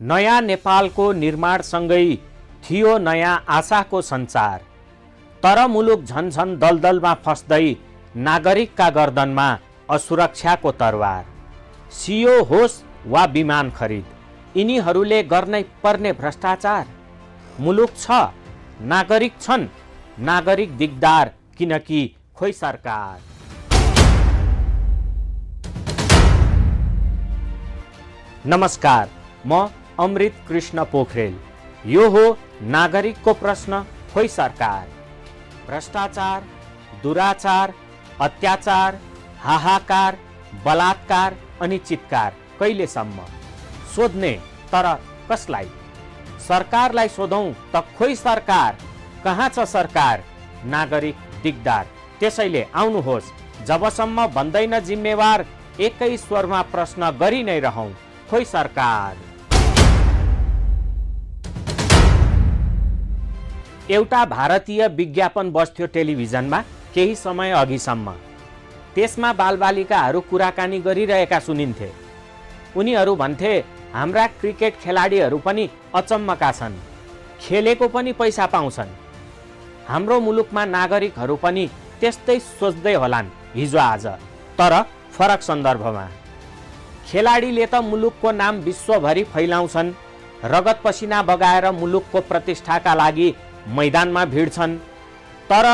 नयाँ नेपालको निर्माणसँगै थियो नयाँ आशाको सञ्चार। तर मुलुक झन्झन दलदलमा फस्दै नागरिकका गर्दनमा असुरक्षाको तरवार। सियो होस् वा विमान खरिद, यिनीहरूले गर्नै पर्ने भ्रष्टाचार। मुलुक छ, नागरिक छन्, नागरिक दिगदार किनकि खोइ सरकार। नमस्कार, म अमृत कृष्ण पोखरेल। यो हो नागरिकको प्रश्न खोइ सरकार। भ्रष्टाचार, दुराचार, अत्याचार, हाहाकार, बलात्कार अनि चित्कार कहिलेसम्म? सोध्ने तर कसलाई? सरकारलाई सोधौं त खोइ सरकार, कहाँ छ सरकार? नागरिक दिगदार। त्यसैले आउनुहोस्, जबसम्म भन्दैन जिम्मेवार, एकै स्वरमा प्रश्न गरि नै रहौं, खोइ सरकार। एउटा भारतीय विज्ञापन बस्थ्यो टेलिभिजनमा केही समय अघिसम्म। त्यसमा बालबालिकाहरू कुराकानी गरिरहेका सुनिन्थे। उनीहरू भन्थे, हाम्रा क्रिकेट खेलाडीहरू पनि अचम्मका छन्, खेलेको पनि पैसा पाउँछन्। हाम्रो मुलुकमा नागरिकहरू पनि त्यस्तै सोच्दै होलान् हिजो आज, तर फरक सन्दर्भमा। खेलाडीले त मुलुकको नाम विश्वभरि फैलाउँछन्, रगत पसिना बगाएर मुलुकको प्रतिष्ठाका लागि मैदानमा भिड्छन्। तर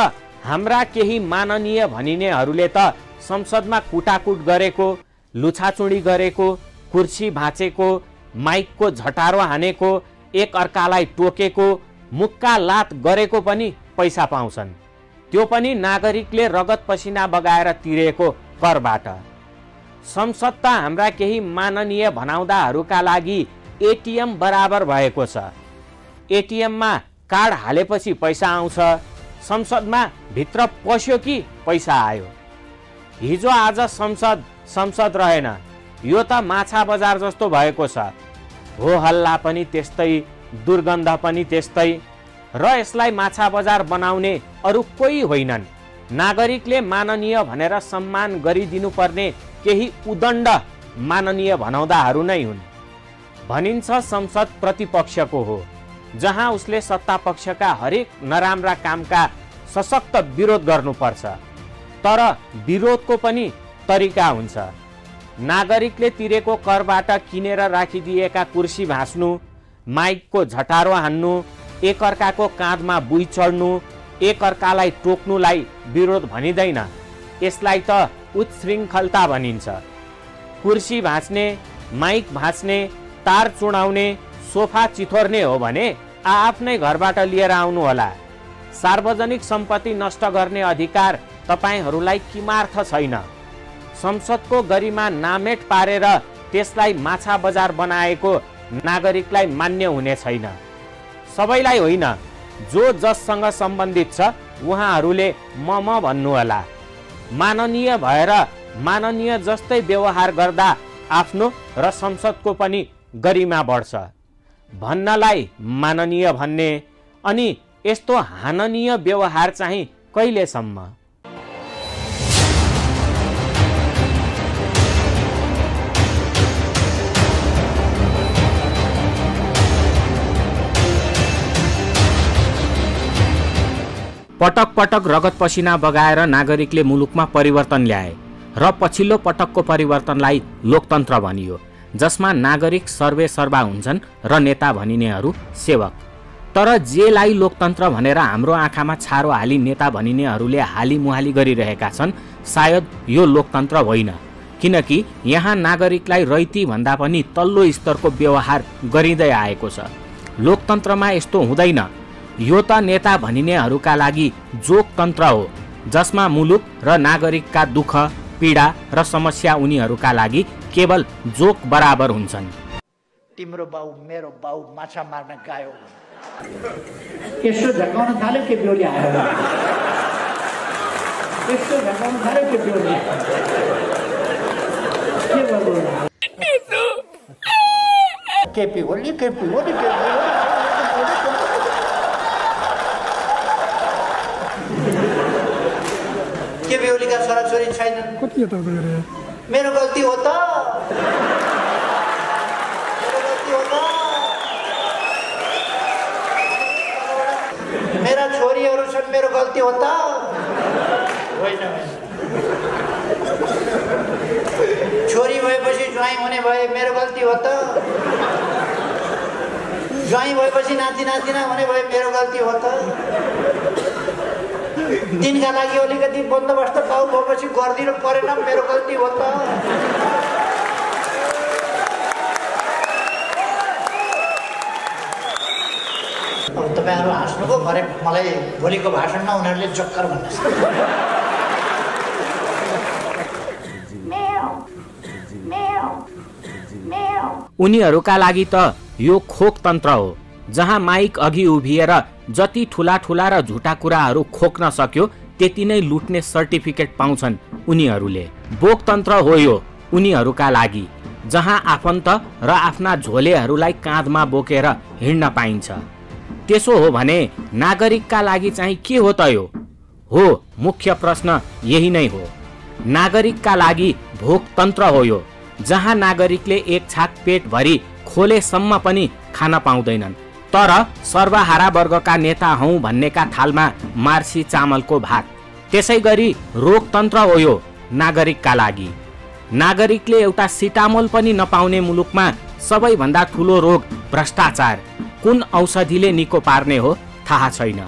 हाम्रा केही माननीय भनिनेहरूले त संसदमा कुटाकुट गरेको, लुछाचुडी गरेको, कुर्सी भाँचेको, माइकको झटारो हानेको, एक अर्कालाई टोकेको, मुक्का लात गरेको पनि पैसा पाउँछन्। त्यो पनि नागरिकले रगत पसिना बगाएर तिरेको करबाट। संसद त हाम्रा केही माननीय भनाउँदाहरूका लागि एटिएम बराबर भएको छ। एटिएममा कार्ड हालेपछि पैसा आउँछ, संसदमा भित्र पस्यो कि पैसा आयो। हिजो आज संसद रहेन, यो त माछा बजार जस्तो भएको छ। हो हल्ला पनि त्यस्तै, दुर्गन्ध पनि त्यस्तै, र यसलाई माछा बजार बनाउने अरू कोही होइनन्, नागरिकले माननीय भनेर सम्मान गरिदिनु पर्ने केही उदण्ड माननीय भनाउँदाहरू नै हुन्। भनिन्छ संसद प्रतिपक्षको हो, जहाँ उसले सत्तापक्षका हरेक नराम्रा कामका सशक्त विरोध गर्नुपर्छ। तर विरोधको पनि तरिका हुन्छ। नागरिकले तिरेको करबाट किनेर राखिदिएका कुर्सी भाँच्नु, माइकको झटारो हान्नु, एक अर्काको काँधमा बुई चढ्नु, एक अर्कालाई टोक्नुलाई विरोध भनिँदैन। यसलाई त उच्छृङ्खलता भनिन्छ। कुर्सी भाँच्ने, माइक भाँच्ने, तार चुडाउने, सोफा चिथोर्ने हो भने आफ्नै घरबाट लिएर आउनु होला। सार्वजनिक सम्पत्ति नष्ट गर्ने अधिकार तपाईहरूलाई किमार्थ छैन। संसदको गरिमा नामेट पारेर त्यसलाई माछा बजार बनाएको नागरिकलाई मान्य हुने छैन। सबैलाई होइन, जो जससँग सम्बन्धित छ उहाँहरूले म भन्नुहोला। माननीय भएर माननीय जस्तै व्यवहार गर्दा आफ्नो र संसदको पनि गरिमा बढ्छ। भन्नलाई माननीय भन्ने, अनि यस्तो हाननीय व्यवहार चाहिँ कहिलेसम्म? पटक पटक रगत पसिना बगाएर नागरिकले मुलुकमा परिवर्तन ल्याए र पछिल्लो पटकको परिवर्तनलाई लोकतन्त्र भनियो, जसमा नागरिक सर्वे सर्वा हुन्छन् र नेता भनिनेहरू सेवक। तर जेलाई लोकतन्त्र भनेर हाम्रो आँखामा छारो हाली नेता भनिनेहरूले हाली मुहाली गरिरहेका छन्, सायद यो लोकतन्त्र होइन। किनकि यहाँ नागरिकलाई रैती भन्दा पनि तल्लो स्तरको व्यवहार गरिँदै आएको छ। लोकतन्त्रमा यस्तो हुँदैन। यो त नेता भनिनेहरूका लागि जोकतन्त्र हो, जसमा मुलुक र नागरिकका दुःख, पीडा र समस्या उनीहरूका लागि केवल जोक बराबर हुन्छन्। तिम्रो बाउ मेरो बाउ माछा मार्न गयो, यसो झकाउन थाल्यो के बेहुली आयो, यसो झकाउन थाल्यो के बेहुली केपी होली केपी होली के बेहुलीका छोराछोरी छैनन्। कति यताउता गरे? मेरो गल्ती हो त, मेरो गल्ती हो त। गल्ती हो त होइन छोरी भएपछि ज्वाइँ हुने भए मेरो गल्ती हो त ज्वाइँ भएपछि नाति नातिना हुने भए मेरो गल्ती हो त तिनका लागि अलिकति बन्दोबस्त बाउ भएपछि गरिदिनु परेन मेरो गल्ती हो त तपाईहरु हाँस्नुको भरे मलाई भोलिको भाषणमा उनीहरूले जक्कर भन्ने उनीहरूका लागि त यो खोक तन्त्र हो जहाँ माइक अघि उभिएर जति ठुला ठुला र झुटा कुराहरू खोक्न सक्यो त्यति नै लुट्ने सर्टिफिकेट पाउँछन् उनीहरूले। बोक तन्त्र हो यो उनीहरूका लागि जहाँ आफन्त र आफ्ना झोलेहरूलाई काँधमा बोकेर हिँड्न पाइन्छ। त्यसो हो भने नागरिकका लागि चाहिँ के हो त यो? हो, मुख्य प्रश्न यही नै हो। नागरिकका लागि भोक तन्त्र हो यो जहाँ नागरिकले एक छाक पेट भरि खोलेसम्म पनि खान पाउँदैनन् तर सर्वहारा वर्गका नेता हौं भन्नेका थालमा मार्सी चामलको भात। त्यसै गरी रोगतन्त्र हो यो नागरिकका लागि। नागरिकले एउटा सिटामोल पनि नपाउने मुलुकमा सबैभन्दा ठुलो रोग भ्रष्टाचार कुन औषधिले निको पार्ने हो थाहा छैन।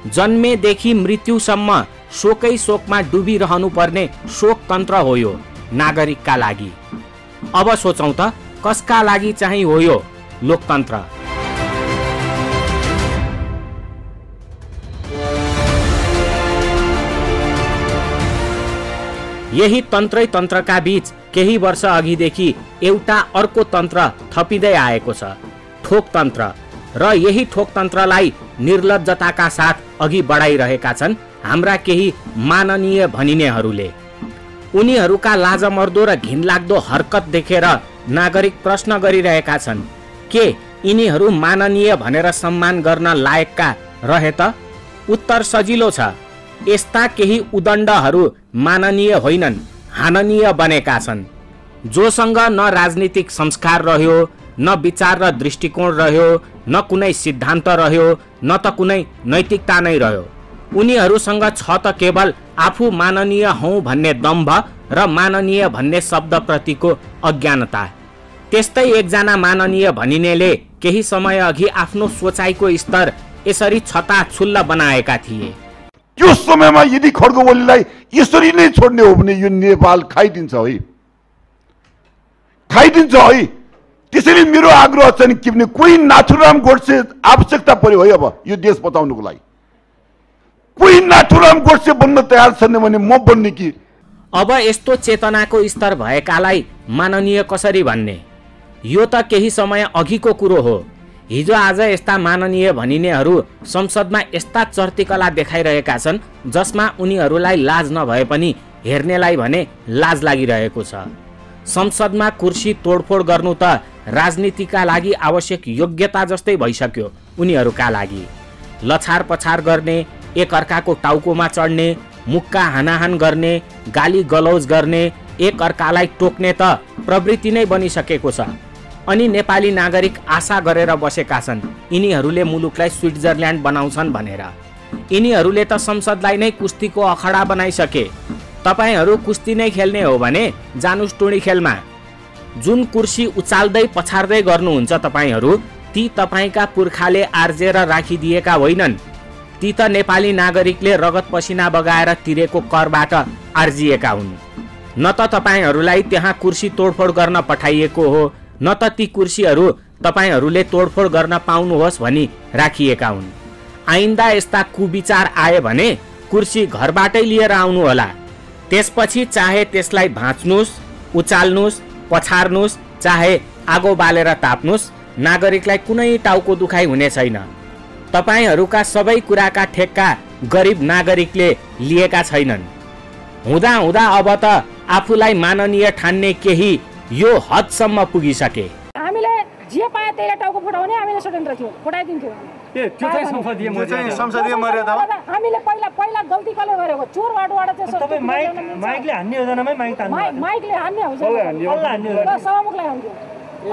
जन्मेदेखि मृत्युसम्म शोकै शोकमा डुबिरहनु पर्ने शोकतन्त्र हो यो नागरिकका लागि। अब सोचौं त कसका लागि चाहिँ हो यो लोकतन्त्र? यही तन्त्रै तन्त्रका बीच केही वर्ष अघिदेखि एउटा अर्को तन्त्र थपिँदै आएको छ, ठोकतन्त्र। र यही ठोकतन्त्रलाई निर्लज्जताका साथ अघि बढाइरहेका छन् हाम्रा केही माननीय भनिनेहरूले। उनीहरूका लाजमर्दो र घिनलाग्दो हरकत देखेर नागरिक प्रश्न गरिरहेका छन्, के यिनीहरू माननीय भनेर सम्मान गर्न लायकका रहे त? उत्तर सजिलो छ, यस्ता केही उदण्डहरू माननीय होइनन्, हाननीय बनेका छन्। जोसँग न राजनीतिक संस्कार रह्यो, न विचार र दृष्टिकोण रह्यो, न कुनै सिद्धान्त रह्यो, न त कुनै नैतिकता नै रह्यो। उनीहरूसँग छ त केवल आफू माननीय हौं भन्ने दम्भ र माननीय भन्ने शब्दप्रतिको अज्ञानता। त्यस्तै एकजना माननीय भनिनेले केही समय अघि आफ्नो सोचाइको स्तर यसरी छताछुल्ल बनाएका थिए। त्यो समयमा यदि खड्को ओलीलाई यसरी नै छोड्ने हो भने यो नेपाल खाइदिन्छ है, खाइदिन्छ है। त्यसैले मेरो आग्रह चाहिँ के भने कोही नाथुराम गोडसे आवश्यकता पर्यो है अब यो देश बचाउनको लागि। कोही नाथुराम गोडसे बन्न तयार छैन भने म बन्ने कि? अब यस्तो चेतनाको स्तर भएकालाई माननीय कसरी भन्ने? यो त केही समय अघिको कुरो हो। हिजो आज यस्ता माननीय भनिनेहरू संसदमा यस्ता चर्तिकला देखाइरहेका छन् जसमा उनीहरूलाई लाज नभए पनि हेर्नेलाई भने लाज लागिरहेको छ। संसदमा कुर्सी तोडफोड गर्नु त राजनीतिका लागि आवश्यक योग्यता जस्तै भइसक्यो उनीहरूका लागि। लछार पछार गर्ने, एक अर्काको टाउकोमा चढ्ने, मुक्का हानाहान गर्ने, गाली गलौज गर्ने, एक अर्कालाई टोक्ने त प्रवृत्ति नै बनिसकेको छ। अनि नेपाली नागरिक आशा गरेर बसेका छन् यिनीहरूले मुलुकलाई स्विट्जरल्यान्ड बनाउँछन् भनेर। यिनीहरूले त संसदलाई नै कुस्तीको अखडा बनाइसके। तपाईहरू कुस्ती नै खेल्ने हो भने जानुस् टुँडी खेलमा। जुन कुर्सी उचाल्दै पछार्दै गर्नुहुन्छ तपाईहरू, ती तपाईका पुर्खाले आर्जेर राखिदिएका होइनन्। ती त नेपाली नागरिकले रगत पसिना बगाएर तिरेको करबाट आर्जिएका हुन्। न त तपाईहरूलाई त्यहाँ कुर्सी तोडफोड गर्न पठाइएको हो, न त ती कुर्सीहरू तपाईहरूले तोडफोड गर्न पाउनुहोस् भनी राखिएका हुन्। आइन्दा यस्ता कुविचार आए भने कुर्सी घरबाटै लिएर आउनु होला। त्यसपछि चाहे त्यसलाई भाँच्नुस्, उचाल्नुस्, पछार्नुस्, चाहे आगो बालेर ताप्नुस्, नागरिकलाई कुनै टाउको दुखाइ हुने छैन। तपाईहरूका सबै कुराका ठेक्का गरिब नागरिकले लिएका छैनन्। हुँदा हुँदा अब त आफूलाई माननीय ठान्ने केही यो हदसम्म पुगिसके। हामीले जे पाए त्यसले टाउको फुटाउने हामीले स्वतन्त्र थियौं, फुटाइदिन्थ्यौं। त्यो चाहिँ संसदीय मर्यादा हो। हामीले पहिला गल्ती कसले गरेको? चोर बाटोबाट चाहिँ तपाई माइकले हान्ने योजनामै माइक तान्नु। माइकले हान्ने हो सभामुखलाई हान्थ्यो,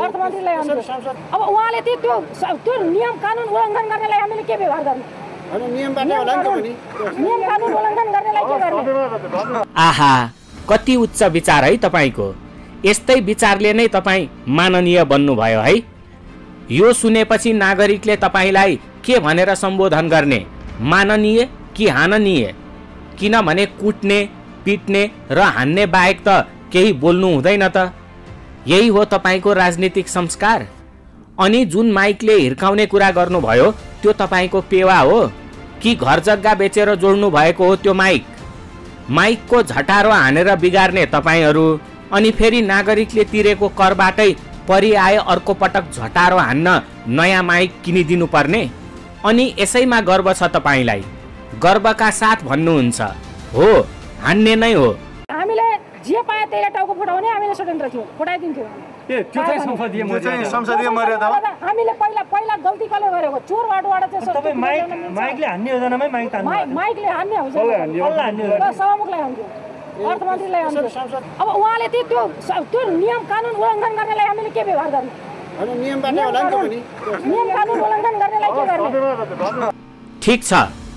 अर्थमन्त्रीलाई हान्थ्यो। अब उहाँले त्यो नियम कानुन उल्लङ्घन गर्नेलाई हामीले के व्यवहार गर्ने? नियम कानुन उल्लङ्घन गर्नेलाई के गर्ने? आहा, कति उच्च विचार है तपाईँको। यस्तै विचारले नै तपाईँ माननीय बन्नुभयो है। यो सुनेपछि नागरिकले तपाईँलाई के भनेर सम्बोधन गर्ने, माननीय कि हाननीय? किनभने कुट्ने, पिट्ने र हान्ने बाहेक त केही बोल्नु हुँदैन त। यही हो तपाईँको राजनीतिक संस्कार। अनि जुन माइकले हिर्काउने कुरा गर्नुभयो त्यो तपाईँको पेवा हो कि घर जग्गा बेचेर जोड्नु भएको हो त्यो माइक? माइकको झटारो हानेर बिगार्ने तपाईँहरू, अनि फेरि नागरिकले तिरेको करबाटै परिआए अर्को पटक झटारो हान्न नयाँ माइक किनिदिनु पर्ने। अनि यसैमा गर्व छ तपाईँलाई, गर्वका साथ भन्नुहुन्छ हो, हान्ने नै हो। हामीले जे पाए त्यसले टाउको फुटाउने हामीले स्वतन्त्र थियो, फुटाइदिन्थ्यो। त्यो चाहिँ संसदीय मर्यादा हो। हामीले पहिला गल्ती कसले गरेको? चोरबाटबाट चाहिँ तपाईँ माइकले हान्ने योजनामै माइक तान्नु। माइकले हान्ने हो, सभामुखलाई हान्थ्यो, अर्थमन्त्रीलाई हान्थ्यो। अब उहाँले त्यो नियम कानुन उल्लङ्घन गर्नेलाई हामीले के व्यवहार गर्ने? नियम कानुन उल्लङ्घन गर्नेलाई के गर्ने? ठिक छ,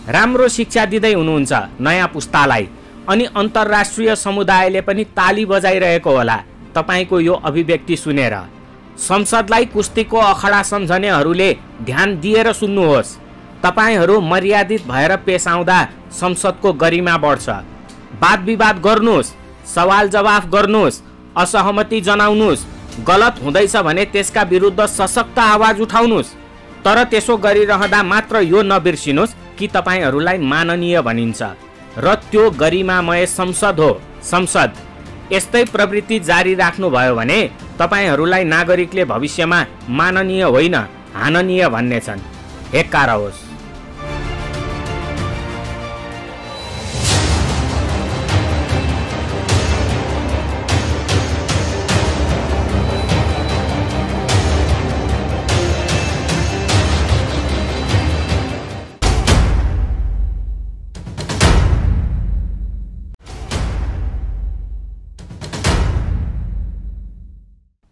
राम्रो शिक्षा दिँदै हुनुहुन्छ नयाँ पुस्तालाई, अनि अन्तर्राष्ट्रिय समुदायले पनि ताली बजाइरहेको होला तपाईँको यो अभिव्यक्ति सुनेर। संसदलाई कुस्तीको अखडा सम्झनेहरूले ध्यान दिएर सुन्नुहोस्। तपाईँहरू मर्यादित भएर पेश आउँदा संसदको गरिमा बढ्छ। वाद विवाद गर्नुहोस्, सवाल जवाफ गर्नुहोस्, असहमति जनाउनुहोस्, गलत हुँदैछ भने त्यसका विरुद्ध सशक्त आवाज उठाउनुहोस्। तर त्यसो गरिरहँदा मात्र यो नबिर्सिनुहोस् कि तपाईँहरूलाई माननीय भनिन्छ र त्यो गरिमामय संसद हो, संसद। यस्तै प्रवृत्ति जारी राख्नुभयो भने तपाईँहरूलाई नागरिकले भविष्यमा माननीय होइन हाननीय भन्नेछन्। हेक्कार होस्।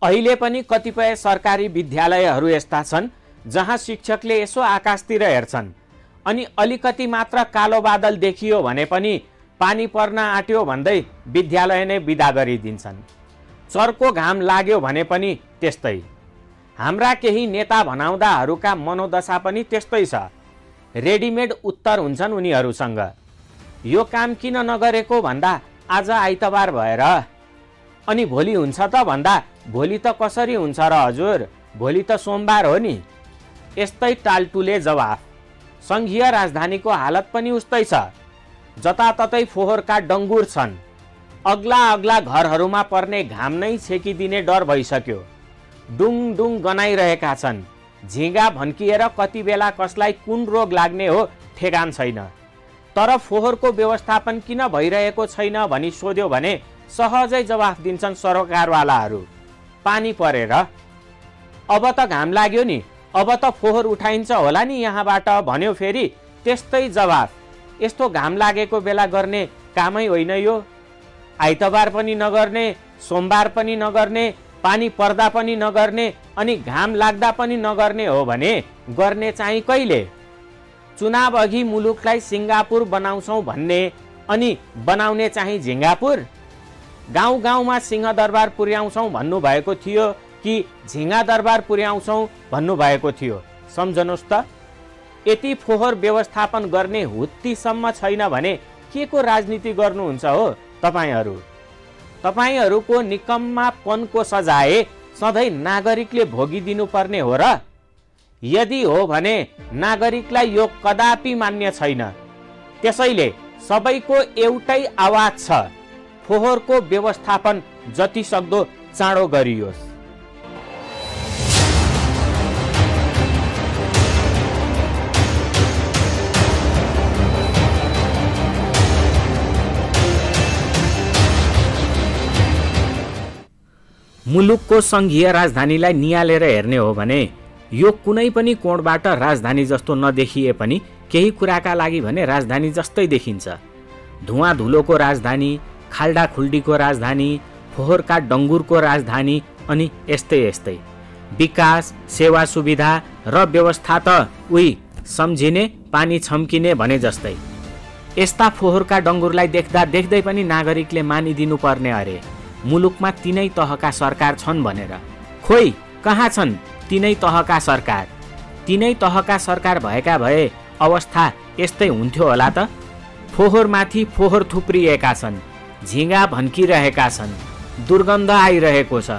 अहिले पनि कतिपय सरकारी विद्यालयहरू यस्ता छन् जहाँ शिक्षकले यसो आकाशतिर हेर्छन् अनि अलिकति मात्र कालो बादल देखियो भने पनि पानी पर्न आट्यो भन्दै विद्यालय नै बिदा गरिदिन्छन्। चर्को घाम लाग्यो भने पनि त्यस्तै। हाम्रा केही नेता भनाउँदाहरूका मनोदशा पनि त्यस्तै छ। रेडिमेड उत्तर हुन्छन् उनीहरूसँग। यो काम किन नगरेको भन्दा आज आइतबार भएर, अनि भोलि हुन्छ त भन्दा भोलि त कसरी हुन्छ र हजुर, भोलि त सोमबार हो नि। यस्तै टालटुले जवाफ। सङ्घीय राजधानीको हालत पनि उस्तै छ। जताततै फोहोरका डङ्गुर छन्। अग्ला अग्ला घरहरूमा पर्ने घाम नै छेकिदिने डर भइसक्यो। डुङ डुङ गनाइरहेका छन्। झिँगा भन्किएर कति बेला कसलाई कुन रोग लाग्ने हो ठेगान छैन। तर फोहोरको व्यवस्थापन किन भइरहेको छैन भनी सोध्यो भने सहजै जवाफ दिन्छन् सरकारवालाहरू, पानी परेर। अब त घाम लाग्यो नि, अब त फोहोर उठाइन्छ होला नि यहाँबाट भन्यो फेरि त्यस्तै जवाफ। यस्तो घाम लागेको बेला गर्ने कामै होइन यो। आइतबार पनि नगर्ने, सोमबार पनि नगर्ने, पानी पर्दा पनि नगर्ने, अनि घाम लाग्दा पनि नगर्ने हो भने गर्ने चाहिँ कहिले? चुनाव अघि मुलुकलाई सिङ्गापुर बनाउँछौँ भन्ने अनि बनाउने चाहिँ झिङ्गापुर? गाउँ गाउँमा सिंहदरबार पुर्याउँछौँ भन्नुभएको थियो कि झिङ्गा दरबार पुर्याउँछौँ भन्नुभएको थियो? सम्झनुहोस् त। यति फोहोर व्यवस्थापन गर्ने हुत्तीसम्म छैन भने के को राजनीति गर्नुहुन्छ हो तपाईँहरू? तपाईँहरूको निकम्मापनको सजाय सधैँ नागरिकले भोगिदिनु पर्ने हो र? यदि हो भने नागरिकलाई यो कदापि मान्य छैन। त्यसैले सबैको एउटै आवाज छ, फोहोरको व्यवस्थापन जति सक्दो चाँडो गरियोस्। मुलुकको सङ्घीय राजधानीलाई नियालेर हेर्ने हो भने यो कुनै पनि कोणबाट राजधानी जस्तो नदेखिए पनि केही कुराका लागि भने राजधानी जस्तै देखिन्छ। धुवाँ धुलोको राजधानी, खाल्डा खुल्डीको राजधानी, फोहोरका डङ्गुरको राजधानी, अनि यस्तै यस्तै। विकास, सेवा सुविधा र व्यवस्था त उही सम्झिने पानी छम्किने भने जस्तै। यस्ता फोहोरका डङ्गुरलाई देख्दा देख्दै पनि नागरिकले मानिदिनु पर्ने अरे मुलुकमा तीनै तहका सरकार छन् भनेर। खोइ कहाँ छन् तीनै तहका सरकार? तीनै तहका सरकार भएका भए अवस्था यस्तै हुन्थ्यो होला त। फोहोरमाथि फोहोर थुप्रिएका छन्, झिँगा भन्किरहेका छन्, दुर्गन्ध आइरहेको छ।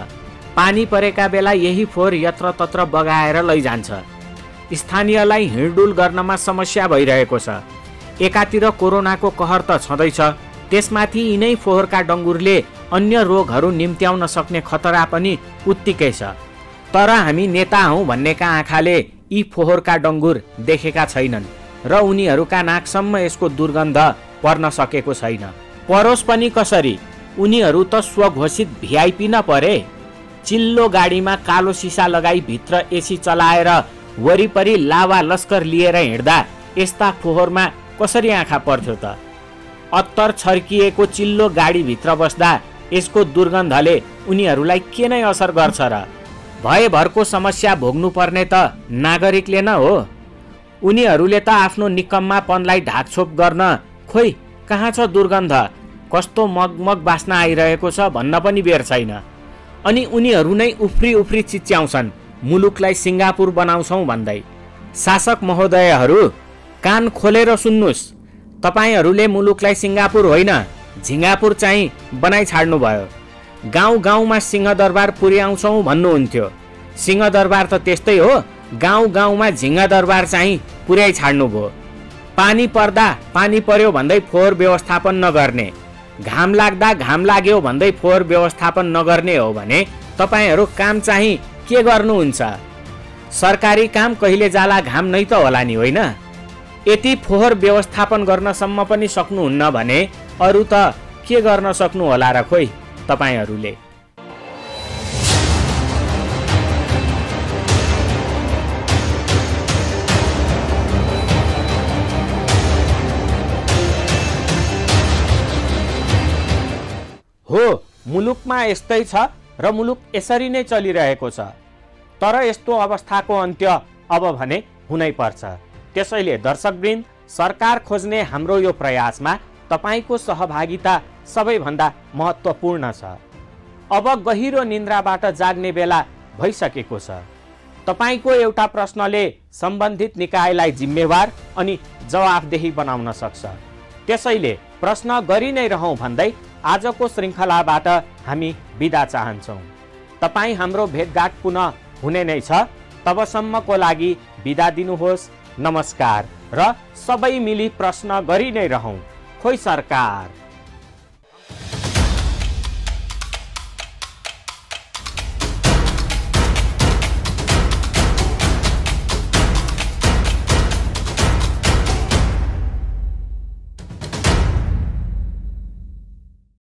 पानी परेका बेला यही फोहोर यत्रतत्र बगाएर लैजान्छ। स्थानीयलाई हिँडडुल गर्नमा समस्या भइरहेको छ। एकातिर कोरोनाको कहर त छँदैछ, त्यसमाथि यिनै फोहोरका डङ्गुरले अन्य रोगहरू निम्त्याउन सक्ने खतरा पनि उत्तिकै छ। तर हामी नेता हौँ भन्नेका आँखाले यी फोहोरका डङ्गुर देखेका छैनन् र उनीहरूका नाकसम्म यसको दुर्गन्ध पर्न सकेको छैन। परोस् पनि कसरी? उनीहरू त स्वघोषित भिआइपी न परे। चिल्लो गाडीमा कालो सिसा लगाई भित्र एसी चलाएर वरिपरि लावा लस्कर लिएर हिँड्दा यस्ता फोहोरमा कसरी आँखा पर्थ्यो त? अत्तर छर्किएको चिल्लो गाडीभित्र बस्दा यसको दुर्गन्धले उनीहरूलाई के नै असर गर्छ र? भयभरको समस्या भोग्नुपर्ने त नागरिकले न हो। उनीहरूले त आफ्नो निकम्मापनलाई ढाकछोप गर्न खोइ कहाँ छ दुर्गन्ध, कस्तो मगमग बास्ना आइरहेको छ भन्न पनि बेर छैन। अनि उनीहरू नै उफ्री उफ्री चिच्याउँछन् मुलुकलाई सिङ्गापुर बनाउँछौँ भन्दै। शासक महोदयहरू कान खोलेर सुन्नुहोस्, तपाईहरूले मुलुकलाई सिङ्गापुर होइन झिङ्गापुर चाहिँ बनाइ छाड्नुभयो। गाउँ गाउँमा सिंहदरबार पुर्याउँछौँ भन्नुहुन्थ्यो। सिंहदरबार त त्यस्तै हो, गाउँ गाउँमा झिङ्गादरबार चाहिँ पुर्याइ छाड्नुभयो। पानी पर्दा पानी पर्यो भन्दै फोहोर व्यवस्थापन नगर्ने, घाम लाग्दा घाम लाग्यो भन्दै फोहोर व्यवस्थापन नगर्ने हो भने तपाईहरू काम चाहिँ के गर्नुहुन्छ? सरकारी काम कहिले जाला घाम नै त होला नि, होइन? यति फोहोर व्यवस्थापन गर्नसम्म पनि सक्नुहुन्न भने अरू त के गर्न सक्नु होला र खोइ तपाईहरूले? हो, मुलुकमा यस्तै छ र मुलुक यसरी नै चलिरहेको छ। तर यस्तो अवस्थाको अन्त्य अब भने हुनै पर्छ। त्यसैले दर्शकवृन्द, सरकार खोज्ने हाम्रो यो प्रयासमा तपाईको सहभागिता सबैभन्दा महत्त्वपूर्ण छ। अब गहिरो निन्द्राबाट जाग्ने बेला भइसकेको छ। तपाईको एउटा प्रश्नले सम्बन्धित निकायलाई जिम्मेवार अनि जवाफदेही बनाउन सक्छ। त्यसैले प्रश्न गरि नै रहौं भन्दै आजको श्रृङ्खलाबाट हामी बिदा चाहन्छौँ। तपाईँ हाम्रो भेटघाट पुनः हुने नै छ। तबसम्मको लागि बिदा दिनुहोस्। नमस्कार र सबै मिली प्रश्न गरि नै रहौं। खोइ सरकार